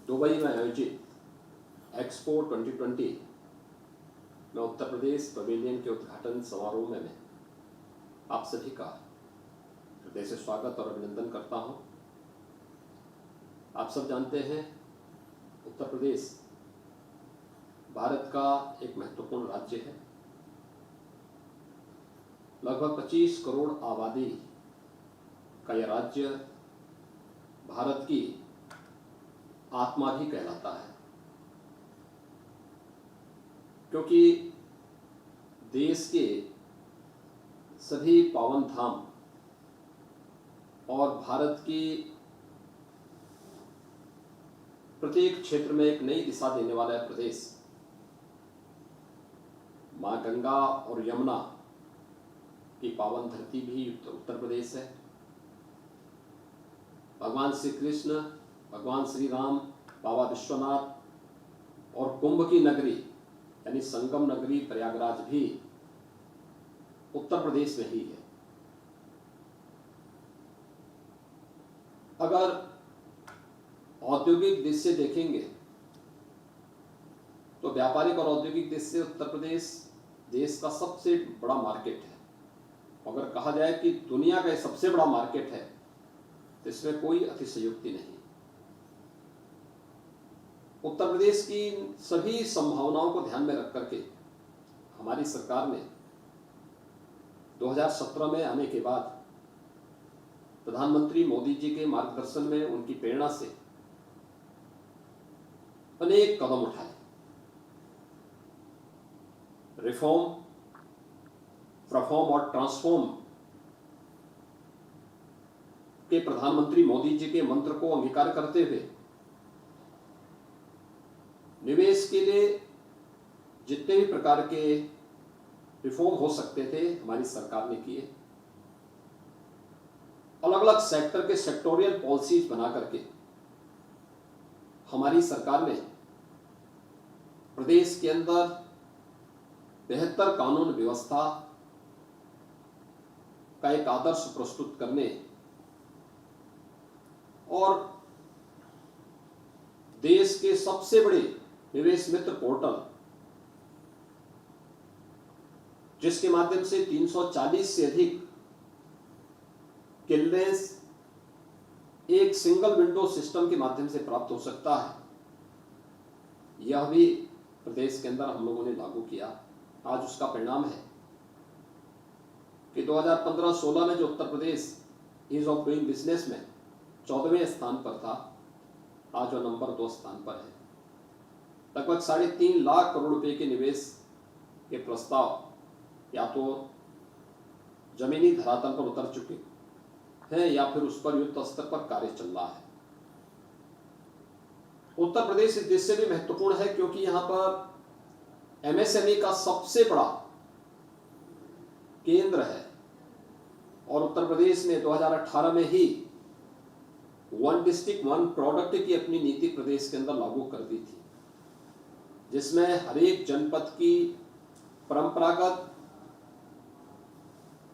Dubai में आयोजित expo 2020 में उत्तर प्रदेश पवेलियन के उद्घाटन समारोह में मैं आप सभी का हृदय से स्वागत और अभिनंदन करता हूं। आप सब जानते हैं उत्तर प्रदेश भारत का एक महत्वपूर्ण राज्य है। लगभग 25 करोड़ आबादी का यह राज्य भारत की आत्मा भी कहलाता है, क्योंकि देश के सभी पावन धाम और भारत की प्रत्येक क्षेत्र में एक नई दिशा देने वाला है प्रदेश। मां गंगा और यमुना की पावन धरती भी उत्तर प्रदेश है। भगवान श्री कृष्ण, भगवान श्री राम, बाबा विश्वनाथ और कुंभ की नगरी यानी संगम नगरी प्रयागराज भी उत्तर प्रदेश में ही है। अगर औद्योगिक दृष्टि से देखेंगे तो व्यापारिक और औद्योगिक दृष्टि से उत्तर प्रदेश देश का सबसे बड़ा मार्केट है। अगर कहा जाए कि दुनिया का सबसे बड़ा मार्केट है तो इसमें कोई अतिशयोक्ति नहीं। उत्तर प्रदेश की सभी संभावनाओं को ध्यान में रख करके हमारी सरकार ने 2017 में आने के बाद प्रधानमंत्री मोदी जी के मार्गदर्शन में, उनकी प्रेरणा से अनेक कदम उठाए। रिफॉर्म, परफॉर्म और ट्रांसफॉर्म के प्रधानमंत्री मोदी जी के मंत्र को अंगीकार करते हुए निवेश के लिए जितने भी प्रकार के रिफॉर्म हो सकते थे हमारी सरकार ने किए। अलग अलग सेक्टर के सेक्टोरियल पॉलिसीज बना करके हमारी सरकार ने प्रदेश के अंदर बेहतर कानून व्यवस्था का एक आदर्श प्रस्तुत करने और देश के सबसे बड़े निवेश मित्र पोर्टल, जिसके माध्यम से 340 से अधिक क्लियरेंस एक सिंगल विंडो सिस्टम के माध्यम से प्राप्त हो सकता है, यह भी प्रदेश के अंदर हम लोगों ने लागू किया। आज उसका परिणाम है कि 2015-16 में जो Uttar Pradesh ease of doing business में 14वें स्थान पर था, आज वह नंबर 2 स्थान पर है। लगभग 3.5 लाख करोड़ रुपए के निवेश के प्रस्ताव या तो जमीनी धरातल पर उतर चुके हैं या फिर उस पर युद्ध स्तर पर कार्य चल रहा है। उत्तर प्रदेश इस देश से भी महत्वपूर्ण है क्योंकि यहां पर एमएसएमई का सबसे बड़ा केंद्र है और उत्तर प्रदेश ने 2018 में ही वन डिस्ट्रिक्ट वन प्रोडक्ट की अपनी नीति प्रदेश के अंदर लागू कर दी थी, जिसमें हर एक जनपद की परंपरागत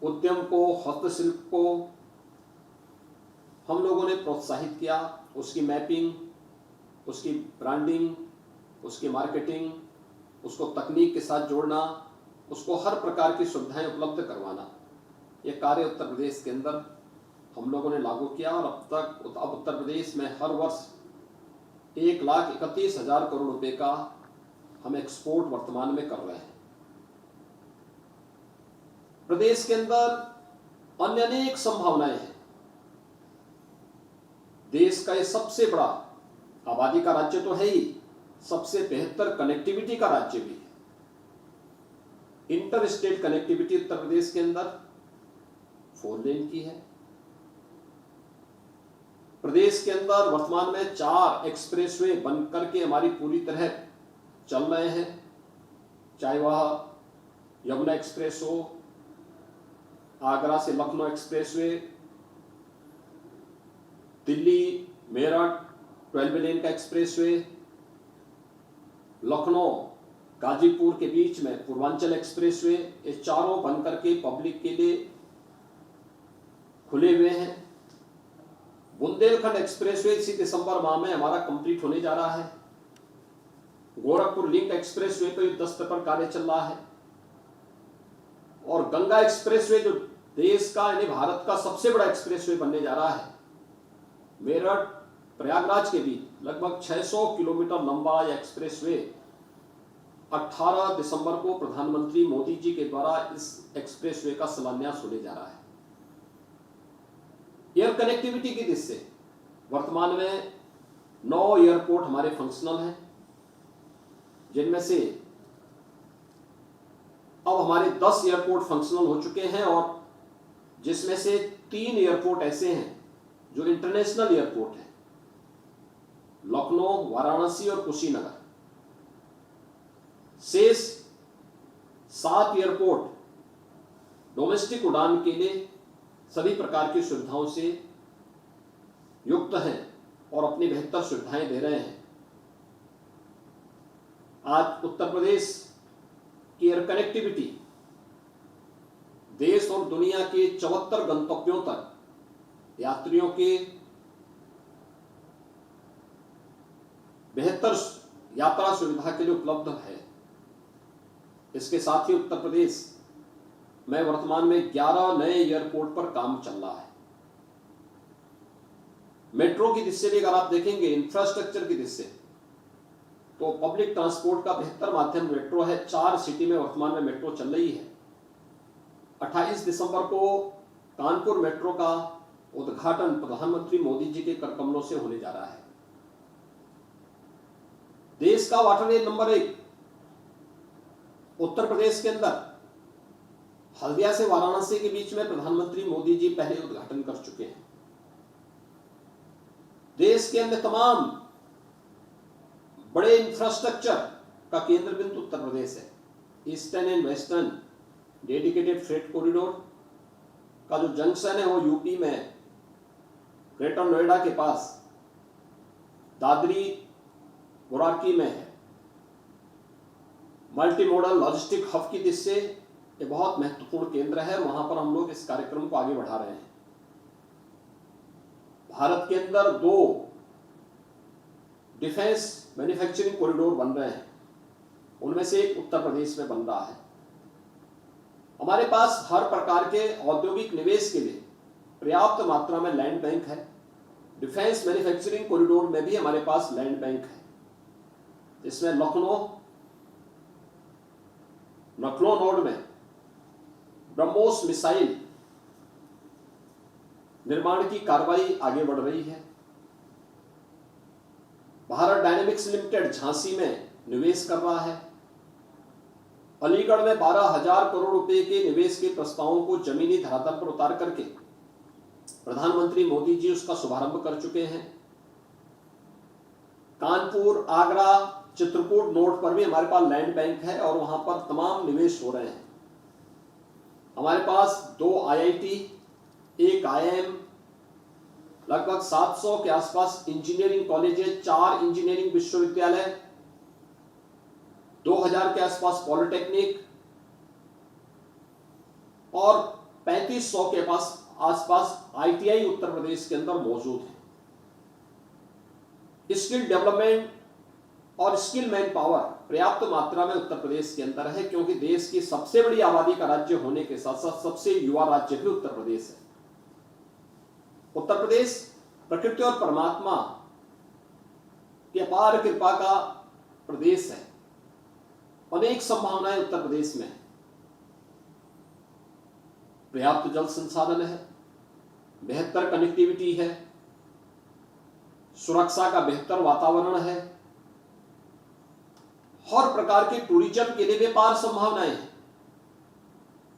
उद्यम को, हस्तशिल्प को हम लोगों ने प्रोत्साहित किया। उसकी मैपिंग, उसकी ब्रांडिंग, उसकी मार्केटिंग, उसको तकनीक के साथ जोड़ना, उसको हर प्रकार की सुविधाएं उपलब्ध करवाना, यह कार्य उत्तर प्रदेश के अंदर हम लोगों ने लागू किया। और अब उत्तर प्रदेश में हर वर्ष 1,31,000 करोड़ रुपए का हम एक्सपोर्ट वर्तमान में कर रहे हैं। प्रदेश के अंदर अन्य अनेक संभावनाएं हैं। देश का यह सबसे बड़ा आबादी का राज्य तो है ही, सबसे बेहतर कनेक्टिविटी का राज्य भी है। Inter state connectivity Uttar Pradesh के अंदर 4 लेन की है। प्रदेश के अंदर वर्तमान में 4 एक्सप्रेसवे बनकर के हमारी पूरी तरह चल रहे हैं, चाहे वह यमुना एक्सप्रेस हो, आगरा से लखनऊ एक्सप्रेसवे, दिल्ली मेरठ 12 लेन का एक्सप्रेसवे, लखनऊ गाजीपुर के बीच में पूर्वांचल एक्सप्रेसवे, ये चारों बनकर के पब्लिक के लिए खुले हुए हैं। बुंदेलखंड एक्सप्रेसवे इसी दिसंबर माह में हमारा कंप्लीट होने जा रहा है। गोरखपुर लिंक एक्सप्रेसवे पर युद्ध स्तर पर कार्य चल रहा है और गंगा एक्सप्रेसवे जो देश का यानी भारत का सबसे बड़ा एक्सप्रेसवे बनने जा रहा है, मेरठ प्रयागराज के बीच लगभग 600 किलोमीटर लंबा यह एक्सप्रेसवे 18 दिसंबर को प्रधानमंत्री मोदी जी के द्वारा इस एक्सप्रेसवे का शिलान्यास होने जा रहा है। एयर कनेक्टिविटी की दृष्टि से वर्तमान में 9 एयरपोर्ट हमारे फंक्शनल हैं, जिनमें से अब हमारे 10 एयरपोर्ट फंक्शनल हो चुके हैं और जिसमें से 3 एयरपोर्ट ऐसे हैं जो इंटरनेशनल एयरपोर्ट हैं, लखनऊ, वाराणसी और कुशीनगर। शेष 7 एयरपोर्ट डोमेस्टिक उड़ान के लिए सभी प्रकार की सुविधाओं से युक्त हैं और अपनी बेहतर सुविधाएं दे रहे हैं। आज उत्तर प्रदेश की एयर कनेक्टिविटी देश और दुनिया के 74 गंतव्यों तक यात्रियों के बेहतर यात्रा सुविधा के लिए उपलब्ध है। इसके साथ ही उत्तर प्रदेश में वर्तमान में 11 नए एयरपोर्ट पर काम चल रहा है। मेट्रो की दृष्टि से अगर आप देखेंगे, इंफ्रास्ट्रक्चर की दृष्टि से, तो पब्लिक ट्रांसपोर्ट का बेहतर माध्यम मेट्रो है। 4 सिटी में वर्तमान में मेट्रो चल रही है। 28 दिसंबर को कानपुर मेट्रो का उद्घाटन प्रधानमंत्री मोदी जी के कर कमलों से होने जा रहा है। देश का वाटरवे नंबर 1 उत्तर प्रदेश के अंदर हल्दिया से वाराणसी के बीच में प्रधानमंत्री मोदी जी पहले उद्घाटन कर चुके हैं। देश के अन्य तमाम बड़े इंफ्रास्ट्रक्चर का केंद्र बिंदु उत्तर प्रदेश है। Eastern and western dedicated freight corridor का जो जंक्शन है वो यूपी में ग्रेटर नोएडा के पास दादरी बुराकी में है। मल्टी मॉडल लॉजिस्टिक हब की दृष्टि से ये बहुत महत्वपूर्ण केंद्र है और वहां पर हम लोग इस कार्यक्रम को आगे बढ़ा रहे हैं। भारत के अंदर 2 डिफेंस मैन्युफैक्चरिंग कॉरिडोर बन रहे हैं, उनमें से एक उत्तर प्रदेश में बन रहा है। हमारे पास हर प्रकार के औद्योगिक निवेश के लिए पर्याप्त मात्रा में लैंड बैंक है। डिफेंस मैन्युफैक्चरिंग कॉरिडोर में भी हमारे पास लैंड बैंक है, जिसमें लखनऊ नोड में ब्रह्मोस मिसाइल निर्माण की कार्रवाई आगे बढ़ रही है। भारत डायनेमिक्स लिमिटेड झांसी में निवेश कर रहा है। अलीगढ़ में 12,000 करोड़ रुपए के निवेश के प्रस्तावों को जमीनी धरातल पर उतार करके प्रधानमंत्री मोदी जी उसका शुभारंभ कर चुके हैं। कानपुर, आगरा, चित्रकूट नोड पर भी हमारे पास लैंड बैंक है और वहां पर तमाम निवेश हो रहे हैं। हमारे पास 2 IIT, 1 IIM, लगभग 700 के आसपास इंजीनियरिंग कॉलेजेस, 4 इंजीनियरिंग विश्वविद्यालय, 2000 के आसपास पॉलिटेक्निक और 3500 के आसपास ITI उत्तर प्रदेश के अंदर मौजूद है। स्किल डेवलपमेंट और स्किल मैन पावर पर्याप्त मात्रा में उत्तर प्रदेश के अंदर है, क्योंकि देश की सबसे बड़ी आबादी का राज्य होने के साथ साथ सबसे युवा राज्य भी उत्तर प्रदेश है। उत्तर प्रदेश प्रकृति और परमात्मा की अपार कृपा का प्रदेश है। अनेक संभावनाएं उत्तर प्रदेश में है। पर्याप्त जल संसाधन है, बेहतर कनेक्टिविटी है, सुरक्षा का बेहतर वातावरण है, हर प्रकार के टूरिज्म के लिए व्यापार संभावनाएं हैं।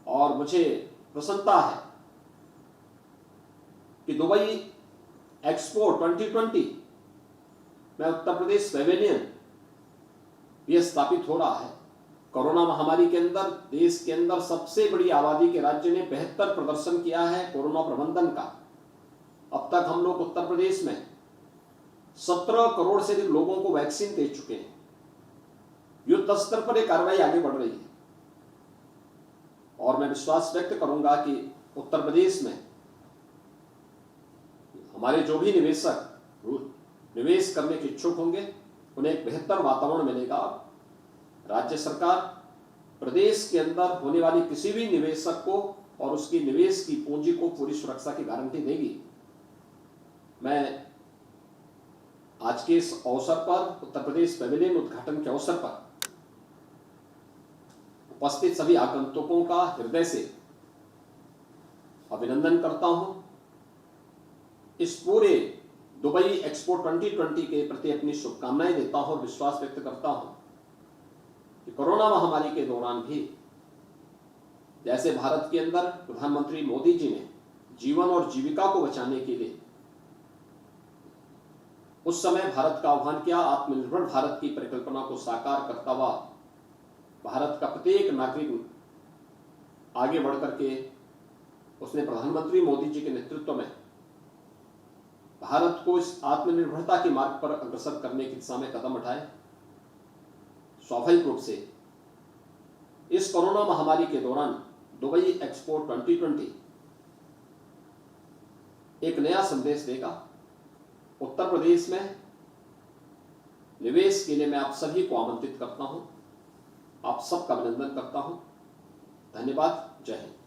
और मुझे प्रसन्नता है कि दुबई एक्सपो 2020 में उत्तर प्रदेश पेवेलियन यह स्थापित हो रहा है। कोरोना महामारी के अंदर देश के अंदर सबसे बड़ी आबादी के राज्य ने बेहतर प्रदर्शन किया है कोरोना प्रबंधन का। अब तक हम लोग उत्तर प्रदेश में 17 करोड़ से अधिक लोगों को वैक्सीन दे चुके हैं। युद्ध स्तर पर यह कार्रवाई आगे बढ़ रही है और मैं विश्वास व्यक्त करूंगा कि उत्तर प्रदेश में हमारे जो भी निवेशक निवेश करने के इच्छुक होंगे उन्हें एक बेहतर वातावरण मिलेगा। राज्य सरकार प्रदेश के अंदर होने वाली किसी भी निवेशक को और उसकी निवेश की पूंजी को पूरी सुरक्षा की गारंटी देगी। मैं आज के इस अवसर पर उत्तर प्रदेश पेविलियन उद्घाटन के अवसर पर उपस्थित सभी आगंतुकों का हृदय से अभिनंदन करता हूं। इस पूरे दुबई एक्सपो 2020 के प्रति अपनी शुभकामनाएं देता हूं और विश्वास व्यक्त करता हूं कि कोरोना महामारी के दौरान भी जैसे भारत के अंदर प्रधानमंत्री मोदी जी ने जीवन और जीविका को बचाने के लिए उस समय भारत का आह्वान किया, आत्मनिर्भर भारत की परिकल्पना को साकार करता हुआ भारत का प्रत्येक नागरिक आगे बढ़ करके उसने प्रधानमंत्री मोदी जी के नेतृत्व में भारत को इस आत्मनिर्भरता के मार्ग पर अग्रसर करने की दिशा में कदम उठाए। स्वाभाविक रूप से इस कोरोना महामारी के दौरान दुबई एक्सपो 2020 एक नया संदेश देगा। उत्तर प्रदेश में निवेश के लिए मैं आप सभी को आमंत्रित करता हूं, आप सबका अभिनंदन करता हूं। धन्यवाद। जय हिंद।